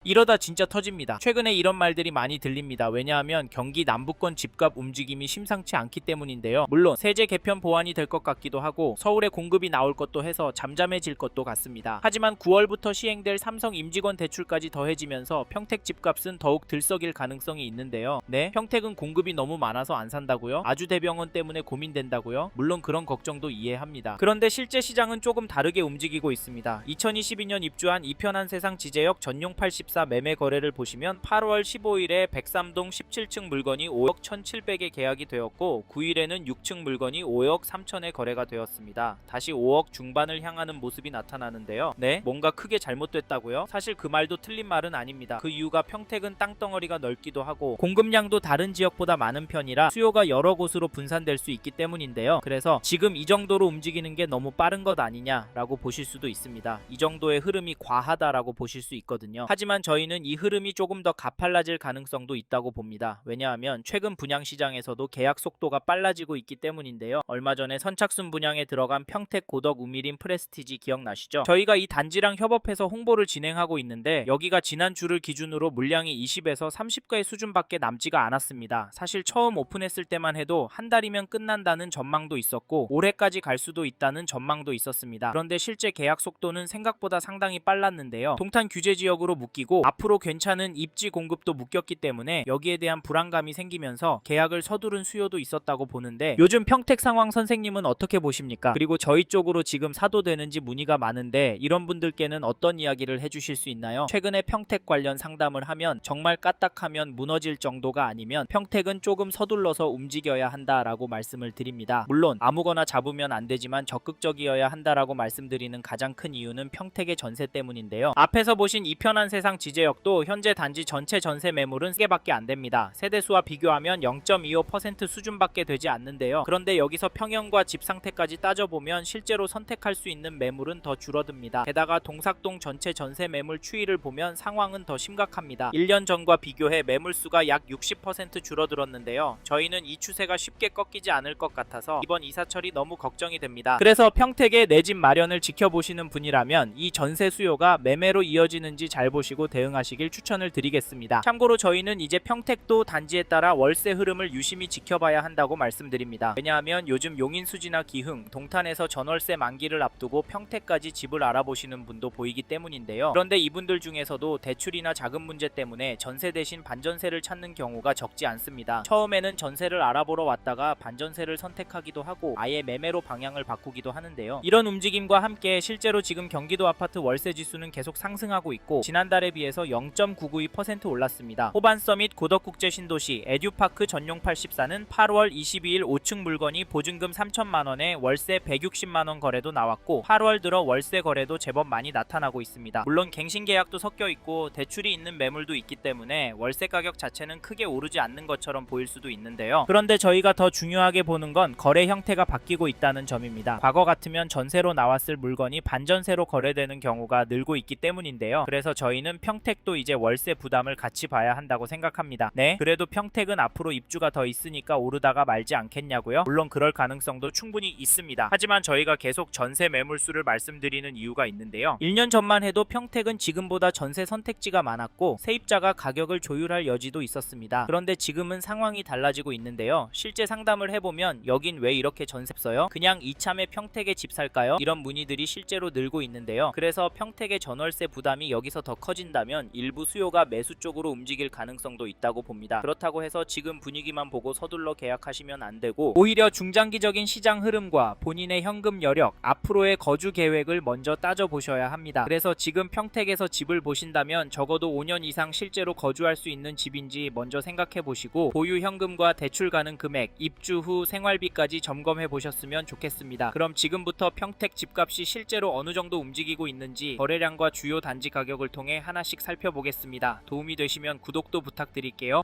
이러다 진짜 터집니다. 최근에 이런 말들이 많이 들립니다. 왜냐하면 경기 남부권 집값 움직임이 심상치 않기 때문인데요. 물론 세제 개편 보완이 될 것 같기도 하고 서울에 공급이 나올 것도 해서 잠잠해질 것도 같습니다. 하지만 9월부터 시행될 삼성 임직원 대출까지 더해지면서 평택 집값은 더욱 들썩일 가능성이 있는데요. 네? 평택은 공급이 너무 많아서 안 산다고요? 아주대병원 때문에 고민된다고요? 물론 그런 걱정도 이해합니다. 그런데 실제 시장은 조금 다르게 움직이고 있습니다. 2022년 입주한 이편한 세상 지제역 전용 84 매매 거래를 보시면 8월 15일에 103동 17층 물건이 5억 1,700에 계약이 되었고 9일에는 6층 물건이 5억 3천에 거래가 되었습니다. 다시 5억 중반을 향하는 모습이 나타나는데요. 네? 뭔가 크게 잘못됐다고요? 사실 그 말도 틀린 말은 아닙니다. 그 이유가 평택은 땅덩어리가 넓기도 하고 공급량도 다른 지역보다 많은 편이라 수요가 여러 곳으로 분산될 수 있기 때문인데요. 그래서 지금 이 정도로 움직이는 게 너무 빠른 것 아니냐라고 보실 수도 있습니다. 이 정도의 흐름이 과하다라고 보실 수 있거든요. 하지만 저희는 이 흐름이 조금 더 가팔라질 가능성도 있다고 봅니다. 왜냐하면 최근 분양시장에서도 계약 속도가 빨라지고 있기 때문인데요. 얼마 전에 선착순 분양에 들어간 평택 고덕 우미림 프레스티지 기억나시죠? 저희가 이 단지랑 협업해서 홍보를 진행하고 있는데 여기가 지난주를 기준으로 물량이 20에서 30가의 수준밖에 남지가 않았습니다. 사실 처음 오픈했을 때만 해도 한 달이면 끝난다는 전망도 있었고 올해까지 갈 수도 있다는 전망도 있었습니다. 그런데 실제 계약 속도는 생각보다 상당히 빨랐는데요. 동탄 규제 지역으로 묶이고 앞으로 괜찮은 입지 공급도 묶였기 때문에 여기에 대한 불안감이 생기면서 계약을 서두른 수요도 있었다고 보는데 요즘 평택 상황 선생님은 어떻게 보십니까? 그리고 저희 쪽으로 지금 사도되는지 문의가 많은데 이런 분들께는 어떤 이야기를 해주실 수 있나요? 최근에 평택 관련 상담을 하면 정말 까딱하면 무너질 정도가 아니면 평택은 조금 서둘러서 움직여야 한다라고 말씀을 드립니다. 물론 아무거나 잡으면 안 되지만 적극적이어야 한다라고 말씀드리는 가장 큰 이유는 평택의 전세 때문인데요. 앞에서 보신 이편한 세상 지제역도 현재 단지 전체 전세 매물은 3개밖에 안 됩니다. 세대수와 비교하면 0.25% 수준밖에 되지 않는데요. 그런데 여기서 평형과 집 상태까지 따져보면 실제로 선택할 수 있는 매물은 더 줄어듭니다. 게다가 동삭동 전체 전세 매물 추이를 보면 상황은 더 심각합니다. 1년 전과 비교해 매물수가 약 60% 줄어들었는데요. 저희는 이 추세가 쉽게 꺾이지 않을 것 같아서 이번 이사철이 너무 걱정이 됩니다. 그래서 평택의 내 집 마련을 지켜보시는 분이라면 이 전세 수요가 매매로 이어지는지 잘 보시고 대응하시길 추천을 드리겠습니다. 참고로 저희는 이제 평택도 단지에 따라 월세 흐름을 유심히 지켜봐야 한다고 말씀드립니다. 왜냐하면 요즘 용인수지나 기흥, 동탄에서 전월세 만기를 앞두고 평택까지 집을 알아보시는 분도 보이기 때문인데요. 그런데 이분들 중에서도 대출이나 자금 문제 때문에 전세 대신 반전세를 찾는 경우가 적지 않습니다. 처음에는 전세를 알아보러 왔다가 반전세를 선택하기도 하고 아예 매매로 방향을 바꾸기도 하는데요. 이런 움직임과 함께 실제로 지금 경기도 아파트 월세 지수는 계속 상승하고 있고 지난달에 비해서 0.992% 올랐습니다. 호반서밋 고덕국제신도시 에듀파크 전용 84는 8월 22일 5층 물건이 보증금 3천만원에 월세 160만원 거래도 나왔고 8월 들어 월세 거래도 제법 많이 나타나고 있습니다. 물론 갱신계약도 섞여있고 대출이 있는 매물도 있기 때문에 월세 가격 자체는 크게 오르지 않는 것처럼 보일 수도 있는데요. 그런데 저희가 더 중요하게 보는 건 거래 형태가 바뀌고 있다는 점입니다. 과거 같으면 전세로 나왔을 물건이 반전세로 거래되는 경우가 늘고 있기 때문인데요. 그래서 저희는 평택도 이제 월세 부담을 같이 봐야 한다고 생각합니다. 네, 그래도 평택은 앞으로 입주가 더 있으니까 오르다가 말지 않겠냐고요? 물론 그럴 가능성도 충분히 있습니다. 하지만 저희가 계속 전세 매물수를 말씀드리는 이유가 있는데요. 1년 전만 해도 평택은 지금보다 전세 선택지가 많았고 세입자가 가격을 조율할 여지도 있었습니다. 그런데 지금은 상황이 달라지고 있는데요. 실제 상담을 해보면 여긴 왜 이렇게 전세 없어요? 그냥 이참에 평택에 집 살까요? 이런 문의들이 실제로 늘고 있는데요. 그래서 평택의 전월세 부담이 여기서 더 커진다면 일부 수요가 매수 쪽으로 움직일 가능성도 있다고 봅니다. 그렇다고 해서 지금 분위기만 보고 서둘러 계약하시면 안 되고 오히려 중장기적인 시장 흐름과 본인의 현금 여력, 앞으로의 거주 계획을 먼저 따져보셔야 합니다. 그래서 지금 평택에서 집을 보신다면 적어도 5년 이상 실제로 거주할 수 있는 집인지 먼저 생각해 보시고 보유 현금과 대출 가능 금액, 입주 후 생활비까지 점검해 보셨으면 좋겠습니다. 그럼 지금부터 평택 집값이 실제로 어느 정도 움직이고 있는지 거래량과 주요 단지 가격을 통해 하나씩 살펴보겠습니다. 도움이 되시면 구독도 부탁드릴게요.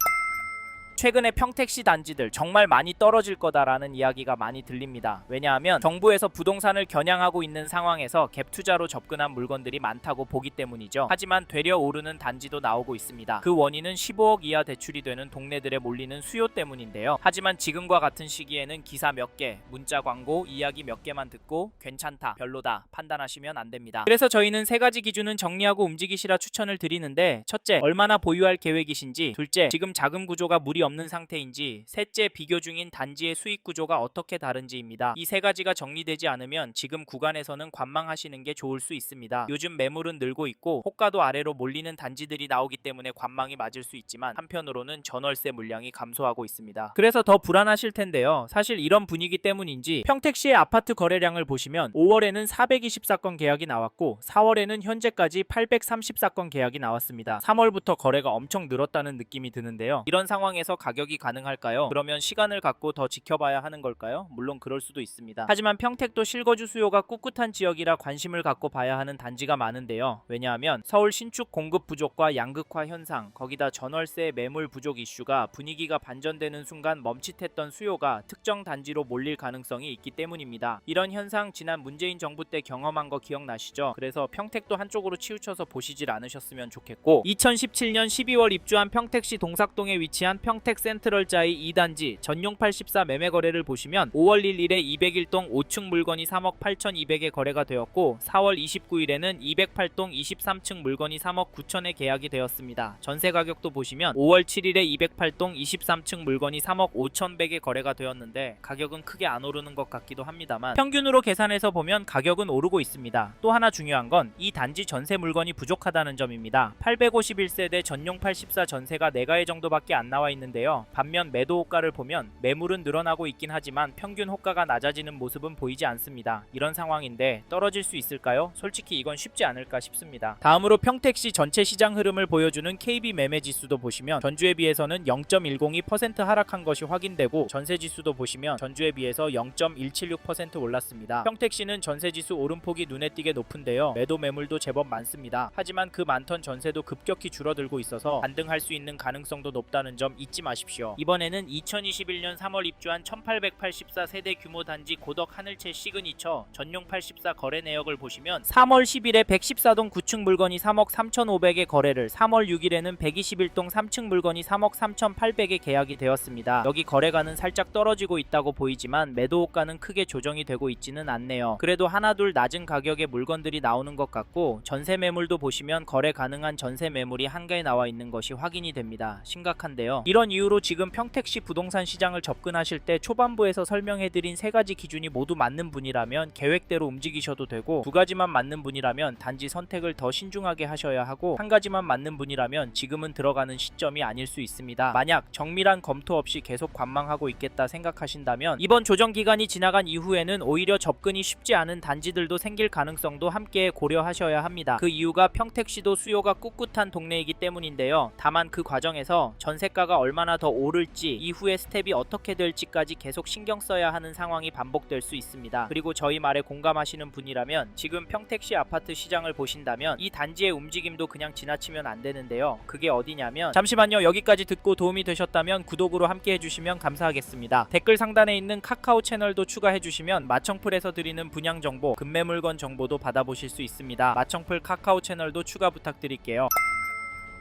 최근에 평택시 단지들 정말 많이 떨어질 거다라는 이야기가 많이 들립니다. 왜냐하면 정부에서 부동산을 겨냥하고 있는 상황에서 갭 투자로 접근한 물건들이 많다고 보기 때문이죠. 하지만 되려 오르는 단지도 나오고 있습니다. 그 원인은 15억 이하 대출이 되는 동네들에 몰리는 수요 때문인데요. 하지만 지금과 같은 시기에는 기사 몇 개, 문자 광고, 이야기 몇 개만 듣고 괜찮다, 별로다 판단하시면 안 됩니다. 그래서 저희는 세 가지 기준은 정리하고 움직이시라 추천을 드리는데, 첫째, 얼마나 보유할 계획이신지, 둘째, 지금 자금 구조가 무리 없는 상태인지, 셋째, 비교 중인 단지의 수익 구조가 어떻게 다른지입니다. 이 세 가지가 정리되지 않으면 지금 구간에서는 관망하시는 게 좋을 수 있습니다. 요즘 매물은 늘고 있고 호가도 아래로 몰리는 단지들이 나오기 때문에 관망이 맞을 수 있지만, 한편으로는 전월세 물량이 감소하고 있습니다. 그래서 더 불안하실 텐데요. 사실 이런 분위기 때문인지 평택시의 아파트 거래량을 보시면 5월에는 424건 계약이 나왔고 4월에는 현재까지 834건 계약이 나왔습니다. 3월부터 거래가 엄청 늘었다는 느낌이 드는데요. 이런 상황에서 가격이 가능할까요? 그러면 시간을 갖고 더 지켜봐야 하는 걸까요? 물론 그럴 수도 있습니다. 하지만 평택도 실거주 수요가 꿋꿋한 지역이라 관심을 갖고 봐야 하는 단지가 많은데요. 왜냐하면 서울 신축 공급 부족과 양극화 현상, 거기다 전월세 매물 부족 이슈가 분위기가 반전되는 순간 멈칫했던 수요가 특정 단지로 몰릴 가능성이 있기 때문입니다. 이런 현상 지난 문재인 정부 때 경험한 거 기억나시죠? 그래서 평택도 한쪽으로 치우쳐서 보시질 않으셨으면 좋겠고, 2017년 12월 입주한 평택시 동삭동에 위치한 평택 센트럴자이 2단지 전용 84 매매 거래를 보시면 5월 1일에 201동 5층 물건이 3억 8,200에 거래가 되었고 4월 29일에는 208동 23층 물건이 3억 9천에 계약이 되었습니다. 전세 가격도 보시면 5월 7일에 208동 23층 물건이 3억 5,100에 거래가 되었는데 가격은 크게 안 오르는 것 같기도 합니다만 평균으로 계산해서 보면 가격은 오르고 있습니다. 또 하나 중요한 건 이 단지 전세 물건이 부족하다는 점입니다. 851세대 전용 84 전세가 4가해 정도밖에 안 나와 있는데요. 반면 매도 호가를 보면 매물은 늘어나고 있긴 하지만 평균 호가가 낮아지는 모습은 보이지 않습니다. 이런 상황인데 떨어질 수 있을까요? 솔직히 이건 쉽지 않을까 싶습니다. 다음으로 평택시 전체 시장 흐름을 보여주는 KB 매매 지수도 보시면 전주에 비해서는 0.102% 하락한 것이 확인되고, 전세 지수도 보시면 전주에 비해서 0.176% 올랐습니다. 평택시는 전세 지수 오름폭이 눈에 띄게 높은데요. 매도 매물도 제법 많습니다. 하지만 그 많던 전세도 급격히 줄어들고 있어서 반등할 수 있는 가능성도 높다는 점 잊지 마십시오. 이번에는 2021년 3월 입주한 1884 세대 규모 단지 고덕 하늘채 시그니처 전용 84 거래 내역을 보시면 3월 10일에 114동 9층 물건이 3억 3,500에 거래를, 3월 6일에는 121동 3층 물건이 3억 3,800에 계약이 되었습니다. 여기 거래가는 살짝 떨어지고 있다고 보이지만 매도 호가는 크게 조정이 되고 있지는 않네요. 그래도 하나둘 낮은 가격의 물건들이 나오는 것 같고, 전세 매물도 보시면 거래 가능한 전세 매물이 한가에 나와 있는 것이 확인이 됩니다. 심각한데요. 이런 이유로 지금 평택시 부동산 시장을 접근하실 때 초반부에서 설명해드린 세 가지 기준이 모두 맞는 분이라면 계획대로 움직이셔도 되고, 두 가지만 맞는 분이라면 단지 선택을 더 신중하게 하셔야 하고, 한 가지만 맞는 분이라면 지금은 들어가는 시점이 아닐 수 있습니다. 만약 정밀한 검토 없이 계속 관망하고 있겠다 생각하신다면 이번 조정 기간이 지나간 이후에는 오히려 접근이 쉽지 않은 단지들도 생길 가능성도 함께 고려하셔야 합니다. 그 이유가 평택시도 수요가 꿋꿋한 동네이기 때문인데요. 다만 그 과정에서 전세가가 얼마나 더 오를지, 이후의 스텝이 어떻게 될지까지 계속 신경 써야 하는 상황이 반복될 수 있습니다. 그리고 저희 말에 공감하시는 분이라면 지금 평택시 아파트 시장을 보신다면 이 단지의 움직임도 그냥 지나치면 안 되는데요. 그게 어디냐면, 잠시만요. 여기까지 듣고 도움이 되셨다면 구독으로 함께 해주시면 감사하겠습니다. 댓글 상단에 있는 카카오 채널도 추가해주시면 마청풀에서 드리는 분양 정보, 급매 물건 정보도 받아보실 수 있습니다. 마청풀 카카오 채널도 추가 부탁드릴게요.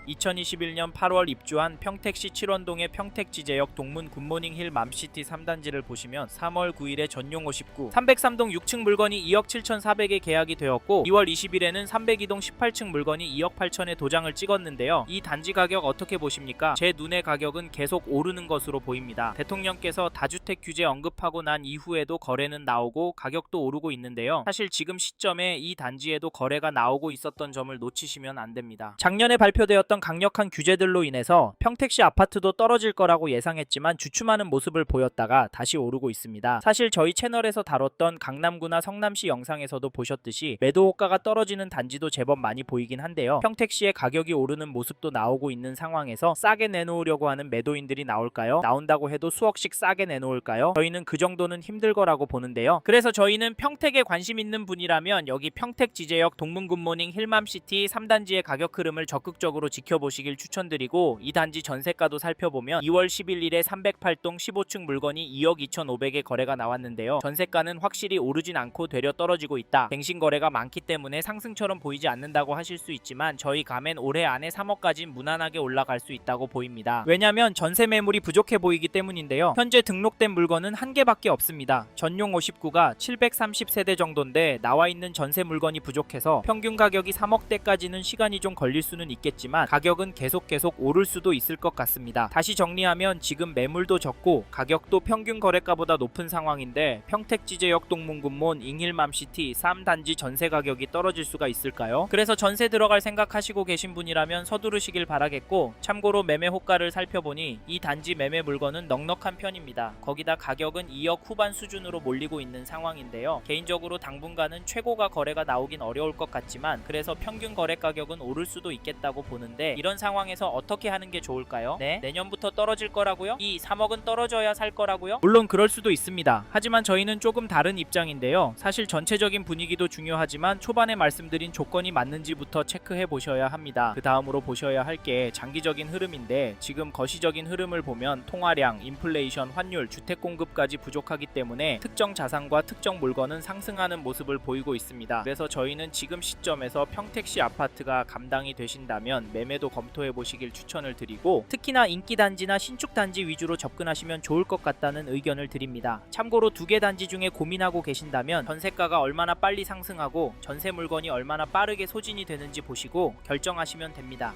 2021년 8월 입주한 평택시 7원동의 평택지제역 동문 굿모닝 힐 맘시티 3단지를 보시면 3월 9일에 전용 59, 303동 6층 물건이 2억 7,400에 계약이 되었고 2월 20일에는 302동 18층 물건이 2억 8천에 도장을 찍었는데요. 이 단지 가격 어떻게 보십니까? 제 눈의 가격은 계속 오르는 것으로 보입니다. 대통령께서 다주택 규제 언급하고 난 이후에도 거래는 나오고 가격도 오르고 있는데요. 사실 지금 시점에 이 단지에도 거래가 나오고 있었던 점을 놓치시면 안 됩니다. 작년에 발표되었던 강력한 규제들로 인해서 평택시 아파트도 떨어질 거라고 예상했지만 주춤하는 모습을 보였다가 다시 오르고 있습니다. 사실 저희 채널에서 다뤘던 강남구나 성남시 영상에서도 보셨듯이 매도 호가가 떨어지는 단지도 제법 많이 보이긴 한데요. 평택시의 가격이 오르는 모습도 나오고 있는 상황에서 싸게 내놓으려고 하는 매도인들이 나올까요? 나온다고 해도 수억씩 싸게 내놓을까요? 저희는 그 정도는 힘들 거라고 보는데요. 그래서 저희는 평택에 관심 있는 분이라면 여기 평택지제역 동문 굿모닝 힐맘시티 3단지의 가격 흐름을 적극적으로 지켜보시길 추천드리고 이 단지 전세가도 살펴보면 2월 11일에 308동 15층 물건이 2억 2,500에 거래가 나왔는데요. 전세가는 확실히 오르진 않고 되려 떨어지고 있다. 갱신 거래가 많기 때문에 상승처럼 보이지 않는다고 하실 수 있지만 저희 감엔 올해 안에 3억까지 무난하게 올라갈 수 있다고 보입니다. 왜냐하면 전세 매물이 부족해 보이기 때문인데요. 현재 등록된 물건은 한 개밖에 없습니다. 전용 59가 730세대 정도인데 나와 있는 전세 물건이 부족해서 평균 가격이 3억대까지는 시간이 좀 걸릴 수는 있겠지만 가격은 계속 오를 수도 있을 것 같습니다. 다시 정리하면 지금 매물도 적고 가격도 평균 거래가보다 높은 상황인데 평택지제역 동문군몬 잉힐맘시티 3단지 전세 가격이 떨어질 수가 있을까요? 그래서 전세 들어갈 생각하시고 계신 분이라면 서두르시길 바라겠고, 참고로 매매 호가를 살펴보니 이 단지 매매 물건은 넉넉한 편입니다. 거기다 가격은 2억 후반 수준으로 몰리고 있는 상황인데요. 개인적으로 당분간은 최고가 거래가 나오긴 어려울 것 같지만 그래서 평균 거래 가격은 오를 수도 있겠다고 보는데, 이런 상황에서 어떻게 하는 게 좋을까요? 네? 내년부터 떨어질 거라고요? 이 3억은 떨어져야 살 거라고요? 물론 그럴 수도 있습니다. 하지만 저희는 조금 다른 입장인데요. 사실 전체적인 분위기도 중요하지만 초반에 말씀드린 조건이 맞는지부터 체크해 보셔야 합니다. 그 다음으로 보셔야 할 게 장기적인 흐름인데, 지금 거시적인 흐름을 보면 통화량, 인플레이션, 환율, 주택 공급까지 부족하기 때문에 특정 자산과 특정 물건은 상승하는 모습을 보이고 있습니다. 그래서 저희는 지금 시점에서 평택시 아파트가 감당이 되신다면 매매도 검토해 보시길 추천을 드리고, 특히나 인기 단지나 신축 단지 위주로 접근하시면 좋을 것 같다는 의견을 드립니다. 참고로 두 개 단지 중에 고민하고 계신다면 전세가가 얼마나 빨리 상승하고 전세 물건이 얼마나 빠르게 소진이 되는지 보시고 결정하시면 됩니다.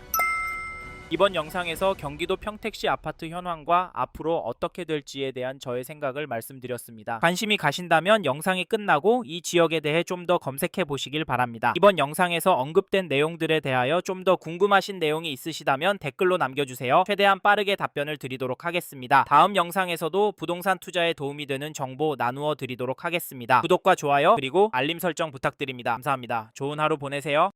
이번 영상에서 경기도 평택시 아파트 현황과 앞으로 어떻게 될지에 대한 저의 생각을 말씀드렸습니다. 관심이 가신다면 영상이 끝나고 이 지역에 대해 좀 더 검색해 보시길 바랍니다. 이번 영상에서 언급된 내용들에 대하여 좀 더 궁금하신 내용이 있으시다면 댓글로 남겨주세요. 최대한 빠르게 답변을 드리도록 하겠습니다. 다음 영상에서도 부동산 투자에 도움이 되는 정보 나누어 드리도록 하겠습니다. 구독과 좋아요 그리고 알림 설정 부탁드립니다. 감사합니다. 좋은 하루 보내세요.